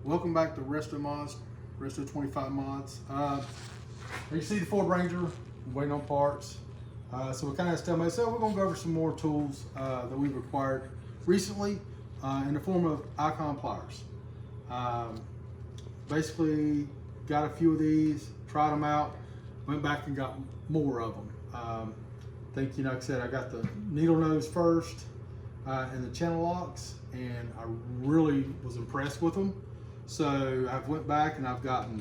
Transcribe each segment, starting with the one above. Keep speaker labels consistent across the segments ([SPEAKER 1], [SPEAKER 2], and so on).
[SPEAKER 1] Welcome back to Resto Mods, Resto 25 Mods. You see the Ford Ranger, waiting on parts. So we kind of stalemate. So we're going to go over some more tools that we've acquired recently in the form of icon pliers. Basically, got a few of these, tried them out, went back and got more of them. I think, like I said, I got the needle nose first and the channel locks, and I really was impressed with them. So I've went back and I've gotten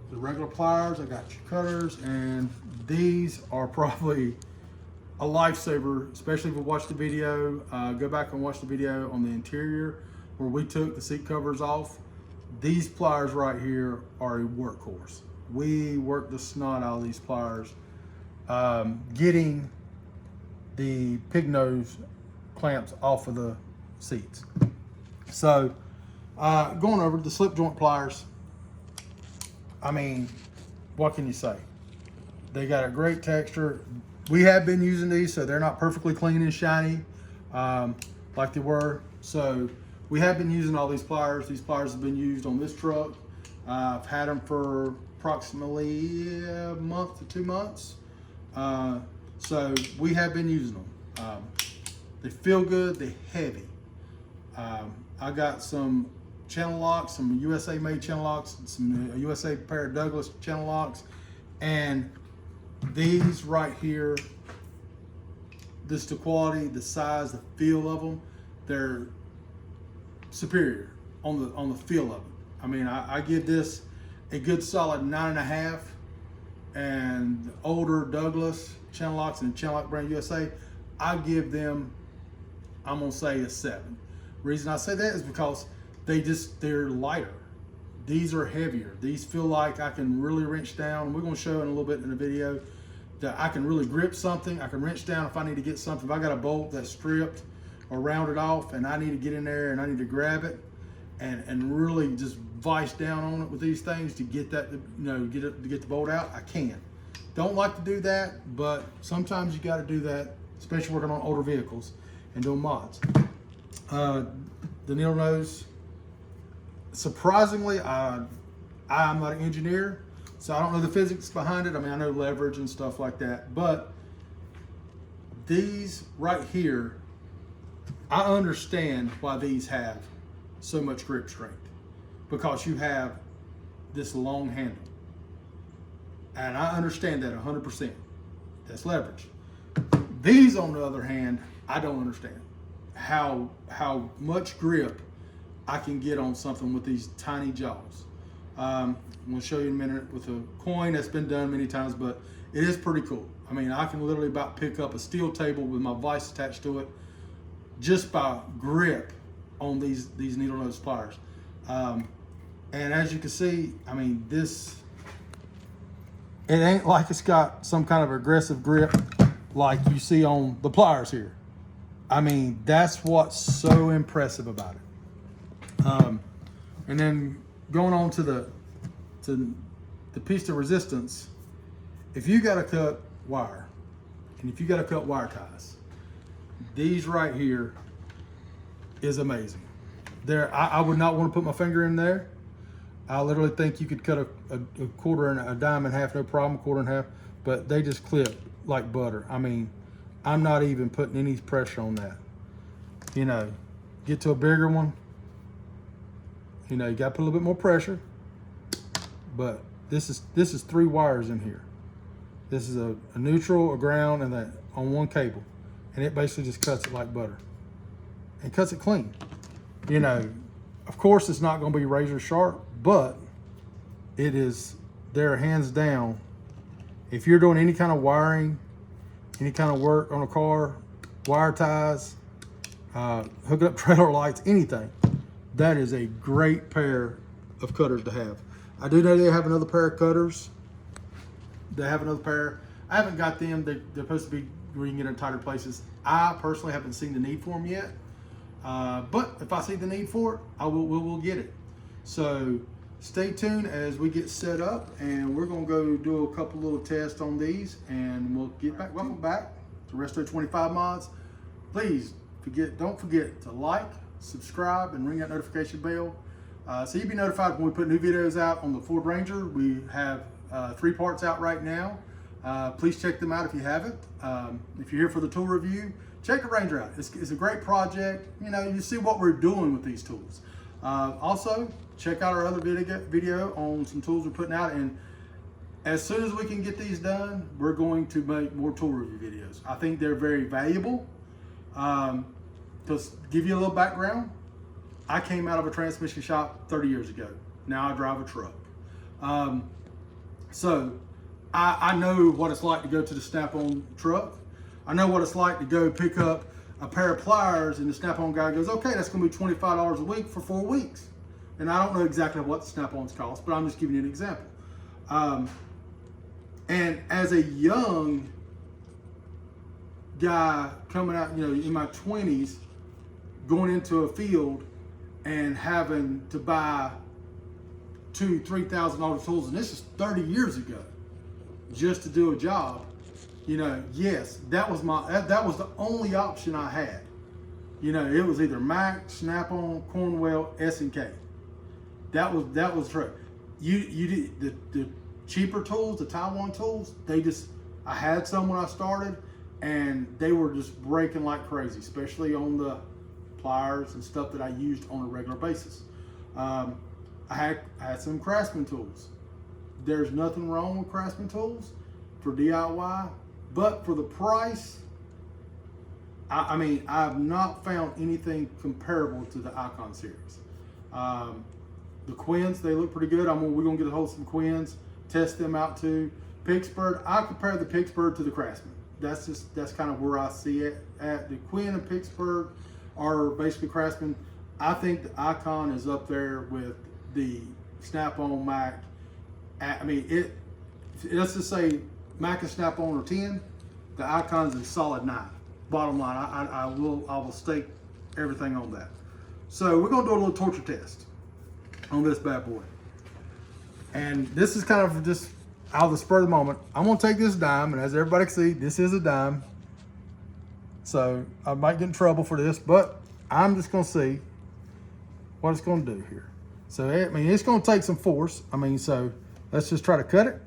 [SPEAKER 1] the regular pliers, I got your cutters, and these are probably a lifesaver, especially if you watch the video. Go back and watch the video on the interior where we took the seat covers off. These pliers right here are a workhorse. We worked the snot out of these pliers, getting the pig nose clamps off of the seats. So going over the slip joint pliers, I mean, what can you say? They got a great texture. We have been using these, so they're not perfectly clean and shiny like they were. So we have been using all these pliers. These pliers have been used on this truck. I've had them for approximately a month to 2 months. So we have been using them. They feel good, they're heavy. I got some channel locks, some USA made channel locks, some USA pair of Douglas channel locks, and these right here, this the quality, the size, the feel of them, they're superior on the feel of it. I mean, I give this a good solid 9.5, and the older Douglas channel locks and channel lock brand USA, I give them, I'm gonna say, a 7. Reason I say that is because they're lighter. These are heavier. These feel like I can really wrench down. We're gonna show in a little bit in the video that I can really grip something. I can wrench down if I need to get something. If I got a bolt that's stripped or rounded off and I need to get in there and I need to grab it and really just vice down on it with these things to get that, to get the bolt out, I can. Don't like to do that, but sometimes you got to do that, especially working on older vehicles and doing mods. The needle nose, surprisingly, I'm not an engineer, so I don't know the physics behind it. I mean, I know leverage and stuff like that, but these right here, I understand why these have so much grip strength, because you have this long handle, and I understand that 100%. That's leverage. These, on the other hand, I don't understand how much grip I can get on something with these tiny jaws. I'm going to show you in a minute with a coin. That's been done many times, but it is pretty cool. I mean, I can literally about pick up a steel table with my vise attached to it just by grip on these needle nose pliers. And as you can see, I mean, it ain't like it's got some kind of aggressive grip like you see on the pliers here. I mean, that's what's so impressive about it. And then going on to the piece de resistance, if you got to cut wire, and if you got to cut wire ties, these right here is amazing. I would not want to put my finger in there. I literally think you could cut a quarter and a dime in half, no problem, quarter and a half, but they just clip like butter. I mean, I'm not even putting any pressure on that. Get to a bigger one, you got to put a little bit more pressure, but this is 3 wires in here. This is a neutral, a ground, and that on one cable, and it basically just cuts it like butter and cuts it clean. Of course it's not going to be razor sharp, but it is there hands down. If you're doing any kind of wiring, any kind of work on a car, wire ties, hooking up trailer lights, anything, that is a great pair of cutters to have. I do know they have another pair of cutters. They have another pair. I haven't got them. They're supposed to be where you can get in tighter places. I personally haven't seen the need for them yet. But if I see the need for it, we'll get it. So stay tuned as we get set up, and we're gonna go do a couple little tests on these, and we'll get back. Welcome back to Resto 25 Mods. Please don't forget to like, subscribe, and ring that notification bell. So you'll be notified when we put new videos out on the Ford Ranger. We have 3 parts out right now. Please check them out if you haven't. If you're here for the tool review, check the Ranger out. It's a great project. You know, you see what we're doing with these tools. Also, check out our other video on some tools we're putting out. And as soon as we can get these done, we're going to make more tool review videos. I think they're very valuable. To give you a little background, I came out of a transmission shop 30 years ago. Now I drive a truck. So I know what it's like to go to the Snap-on truck. I know what it's like to go pick up a pair of pliers and the Snap-on guy goes, okay, that's gonna be $25 a week for 4 weeks. And I don't know exactly what the Snap-ons cost, but I'm just giving you an example. And as a young guy coming out, you know, in my 20s, going into a field and having to buy $2,000-$3,000 tools, and this is 30 years ago, just to do a job. You know, yes, that was the only option I had. You know, it was either Mac, Snap-on, Cornwell, S&K. That was true. You did the cheaper tools, the Taiwan tools. I had some when I started, and they were just breaking like crazy, especially on the pliers and stuff that I used on a regular basis. I had some Craftsman tools. There's nothing wrong with Craftsman tools for DIY, but for the price, I mean, I've not found anything comparable to the Icon series. The Quins, they look pretty good. We're gonna get a hold of some Quins, test them out too. Pixbird, I compare the Pixbird to the Craftsman. That's kind of where I see it at. The Quinn and Pixbird are basically Craftsman. I think the Icon is up there with the Snap-on Mac. I mean, let's just say Mac and Snap-on are 10. The Icon's a solid 9. Bottom line, I will stake everything on that. So we're gonna do a little torture test on this bad boy. And this is kind of just out of the spur of the moment. I'm gonna take this dime, and as everybody can see, this is a dime. So I might get in trouble for this, but I'm just gonna see what it's gonna do here. So I mean, it's gonna take some force. I mean, so let's just try to cut it.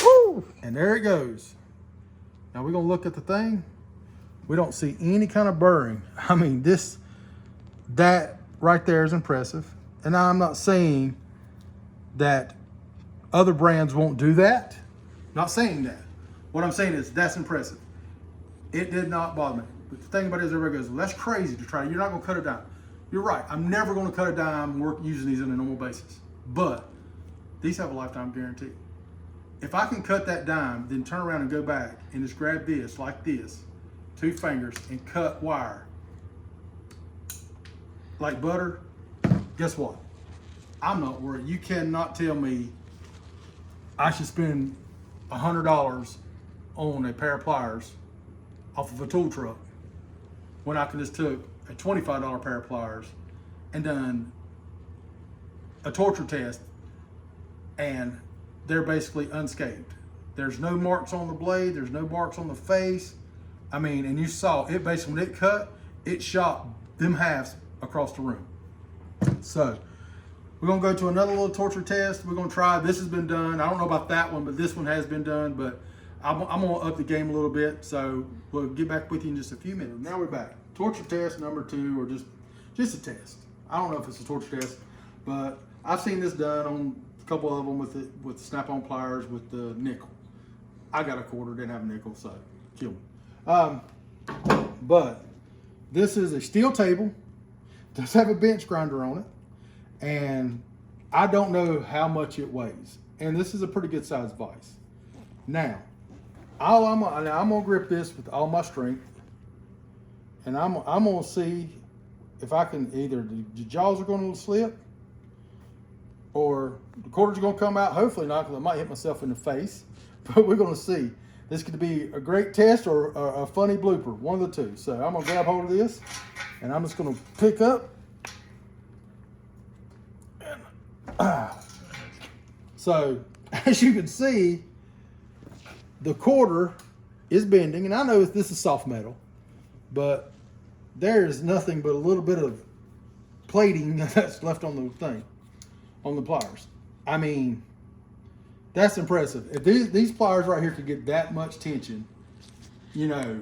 [SPEAKER 1] Woo! And there it goes. Now we're gonna look at the thing. We don't see any kind of burring. I mean, that right there is impressive. And now I'm not saying that other brands won't do that. Not saying that. What I'm saying is that's impressive. It did not bother me. But the thing about it is everybody goes, well, that's crazy to try. You're not gonna cut a dime. You're right, I'm never gonna cut a dime using these on a normal basis. But these have a lifetime guarantee. If I can cut that dime, then turn around and go back and just grab this like this, 2 fingers, and cut wire like butter, guess what? I'm not worried. You cannot tell me I should spend $100 on a pair of pliers off of a tool truck when I can just took a $25 pair of pliers and done a torture test and they're basically unscathed. There's no marks on the blade, there's no marks on the face. I mean, and you saw it basically, when it cut, it shot them halves across the room. So we're gonna go to another little torture test. We're gonna try, this has been done. I don't know about that one, but this one has been done, but I'm gonna up the game a little bit. So we'll get back with you in just a few minutes. Now we're back. Torture test number 2, or just a test. I don't know if it's a torture test, but I've seen this done on a couple of them with Snap-on pliers with the nickel. I got a quarter, didn't have a nickel, so kill me. But this is a steel table. Does have a bench grinder on it, and I don't know how much it weighs. And this is a pretty good sized vise. Now, I'm gonna grip this with all my strength, and I'm gonna see if I can, either the jaws are gonna slip or the quarters are gonna come out. Hopefully not, because I might hit myself in the face, but we're gonna see. This could be a great test or a funny blooper, one of the two. So I'm gonna grab hold of this, and I'm just gonna pick up. So as you can see, the quarter is bending, and I know this is soft metal, but there is nothing but a little bit of plating that's left on the thing, on the pliers. I mean, that's impressive. If these pliers right here could get that much tension, you know,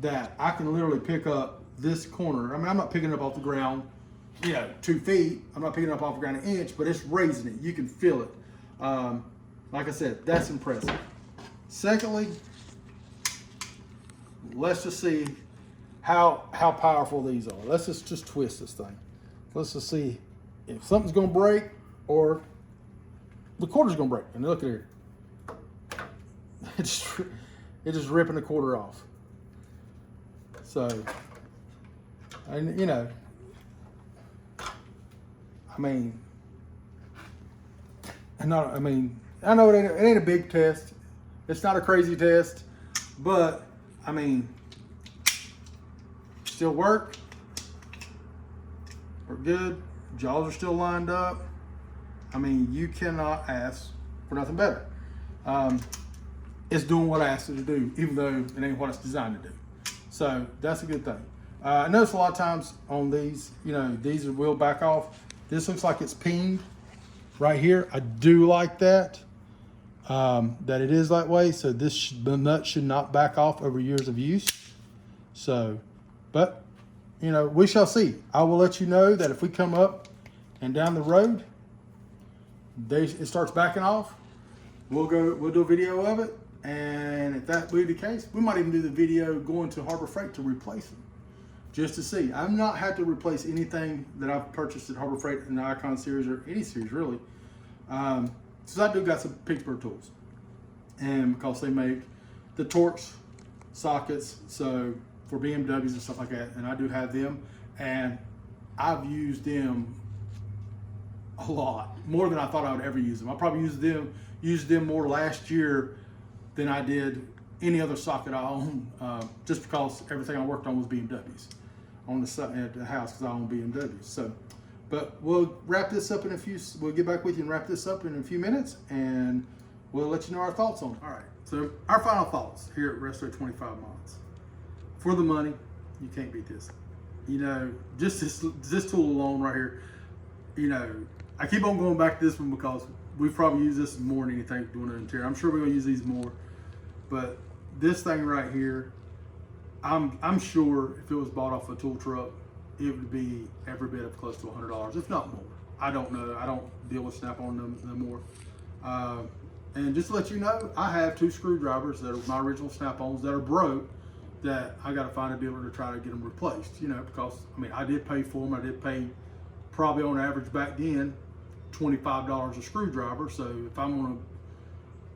[SPEAKER 1] that I can literally pick up this corner. I mean, I'm not picking it up off the ground, you know, 2 feet. I'm not picking it up off the ground an inch, but it's raising it. You can feel it. Like I said, that's impressive. Secondly, let's just see how powerful these are. Let's just twist this thing. Let's just see if something's gonna break or the quarter's gonna break. And look at here. It's just ripping the quarter off. So, and you know, I mean, I know it ain't a big test. It's not a crazy test, but I mean, still work. We're good. Jaws are still lined up. I mean, you cannot ask for nothing better. It's doing what I asked it to do, even though it ain't what it's designed to do. So that's a good thing. I notice a lot of times on these, you know, these will back off. This looks like it's pinged right here. I do like that, that it is that way. So the nut should not back off over years of use. So, but, you know, we shall see. I will let you know that if we come up and down the road, it starts backing off, we'll do a video of it. And if that be the case, we might even do the video going to Harbor Freight to replace them, just to see. I've not had to replace anything that I've purchased at Harbor Freight in the Icon series or any series really. So I do got some Pittsburgh tools, and because they make the Torx sockets, so for BMWs and stuff like that, and I do have them, and I've used them a lot, more than I thought I would ever use them. I probably used them more last year than I did any other socket I own, just because everything I worked on was BMWs on the house, because I own BMWs. So, but we'll wrap this up we'll get back with you and wrap this up in a few minutes, and we'll let you know our thoughts on it. All right, so our final thoughts here at Resto 25 Mods. For the money, you can't beat this. You know, just this tool alone right here, you know, I keep on going back to this one because we've probably used this more than anything doing an interior. I'm sure we're gonna use these more, but this thing right here, I'm sure if it was bought off a tool truck, it would be every bit of close to $100, if not more. I don't know. I don't deal with Snap-on no more. And just to let you know, I have 2 screwdrivers that are my original Snap-ons that are broke, that I got to find a dealer to try to get them replaced. You know, because I mean, I did pay for them. I did pay probably on average back then $25 a screwdriver. So if I'm going to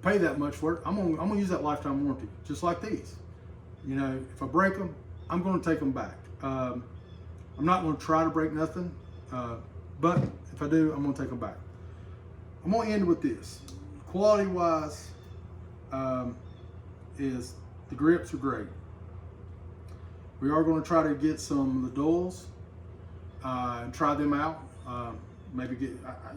[SPEAKER 1] pay that much for it, I'm gonna use that lifetime warranty, just like these. You know, if I break them, I'm going to take them back. I'm not going to try to break nothing, but if I do, I'm going to take them back. I'm going to end with this. Quality wise, is the grips are great. We are going to try to get some of the duals and try them out. Maybe get,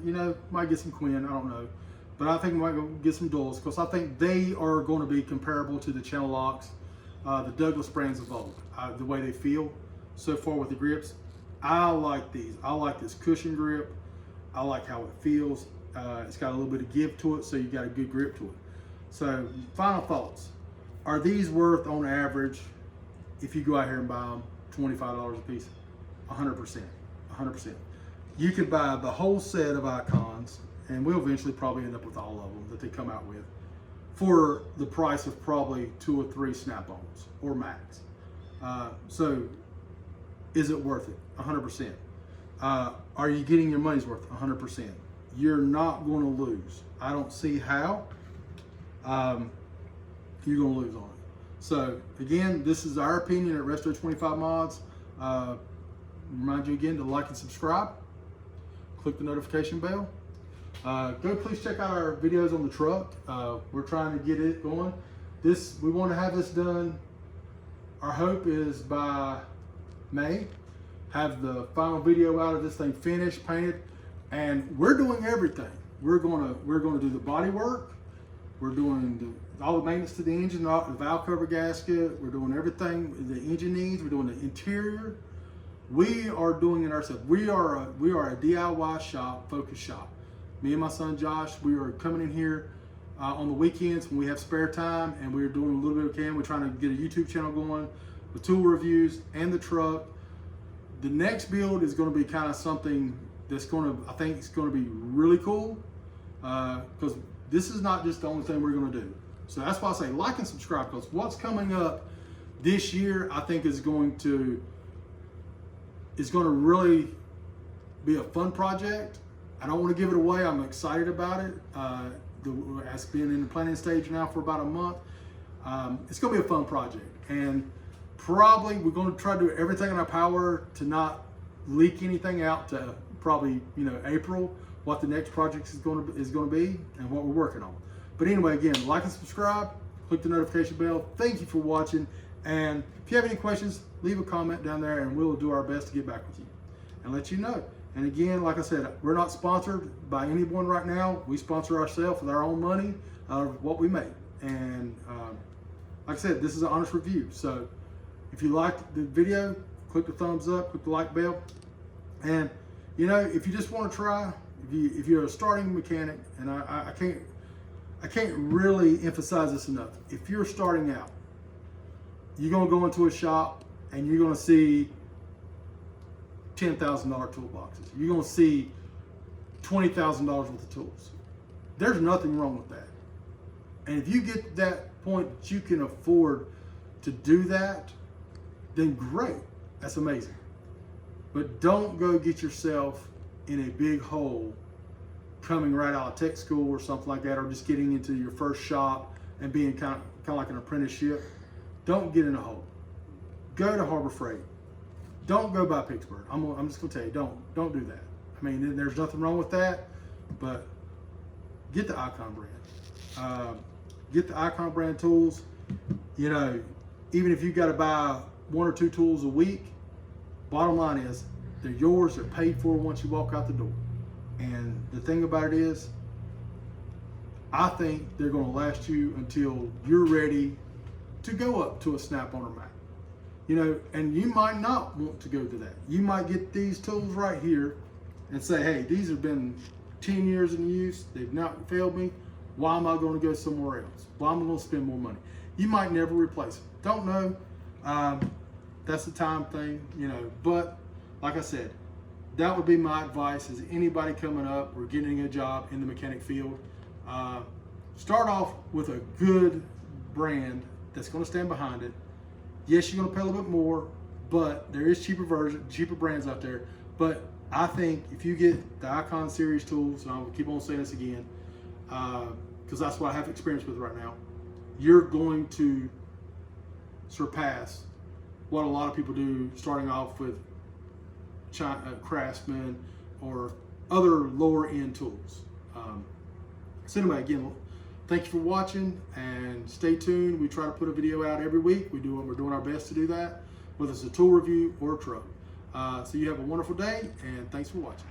[SPEAKER 1] you know, might get some Quinn, I don't know. But I think we might go get some duals, because I think they are going to be comparable to the channel locks, the Douglas brands of old, the way they feel so far with the grips. I like these. I like this cushion grip. I like how it feels. It's got a little bit of give to it, so you got a good grip to it. So final thoughts. Are these worth, on average, if you go out here and buy them, $25 a piece? 100%, 100%. You could buy the whole set of Icons, and we'll eventually probably end up with all of them that they come out with, for the price of probably 2 or 3 Snap-ons or Max. So is it worth it? 100%. Are you getting your money's worth? 100%. You're not going to lose. I don't see how you're going to lose on it. So again, this is our opinion at Resto 25 Mods. Remind you again to like and subscribe. Click the notification bell. Go please check out our videos on the truck. We're trying to get it going. We want to have this done. Our hope is by May, have the final video out of this thing finished, painted, and we're doing everything. We're gonna do the body work. We're doing all the maintenance to the engine, the valve cover gasket. We're doing everything the engine needs. We're doing the interior. We are doing it ourselves. We are a DIY shop, focused shop. Me and my son Josh, we are coming in here on the weekends when we have spare time, and we're doing a little bit we can. We're trying to get a YouTube channel going with tool reviews and the truck. The next build is going to be kind of something that's going to, I think it's going to be really cool, because this is not just the only thing we're going to do. So that's why I say like and subscribe, because what's coming up this year I think is going to really be a fun project. I don't want to give it away. I'm excited about it. It's been in the planning stage now for about a month. It's going to be a fun project, and probably we're going to try to do everything in our power to not leak anything out to probably April, what the next project is going to be and what we're working on. But anyway, again, like and subscribe, click the notification bell. Thank you for watching, and if you have any questions, leave a comment down there and we'll do our best to get back with you and let you know. And again, like I said, we're not sponsored by anyone right now. We sponsor ourselves with our own money out of what we make. And like I said, this is an honest review. So if you liked the video, click the thumbs up, click the like bell. And if you just want to try, if you're a starting mechanic, and I can't really emphasize this enough. If you're starting out, you're gonna go into a shop and you're gonna see $10,000 toolboxes. You're gonna see $20,000 worth of tools. There's nothing wrong with that. And if you get to that point that you can afford to do that, then great, that's amazing. But don't go get yourself in a big hole coming right out of tech school or something like that, or just getting into your first shop and being kind of like an apprenticeship. Don't get in a hole. Go to Harbor Freight. Don't go by Pittsburgh. I'm just gonna tell you, don't do that. I mean, there's nothing wrong with that, but get the Icon brand. Get the Icon brand tools. Even if you got to buy 1 or 2 tools a week, bottom line is they're yours. They're paid for once you walk out the door. And the thing about it is, I think they're going to last you until you're ready to go up to a Snap-on or Mac. And you might not want to go to that. You might get these tools right here and say, hey, these have been 10 years in use. They've not failed me. Why am I going to go somewhere else? Why am I going to spend more money? You might never replace them. Don't know. That's the time thing, But like I said, that would be my advice as anybody coming up or getting a job in the mechanic field. Start off with a good brand that's going to stand behind it. Yes, you're going to pay a little bit more, but there is cheaper brands out there. But I think if you get the Icon series tools, and I'll keep on saying this again, because that's what I have experience with right now, you're going to surpass what a lot of people do starting off with Craftsman or other lower end tools. So anyway, again, thank you for watching, and stay tuned. We try to put a video out every week. We're doing our best to do that, whether it's a tool review or a truck. So you have a wonderful day, and thanks for watching.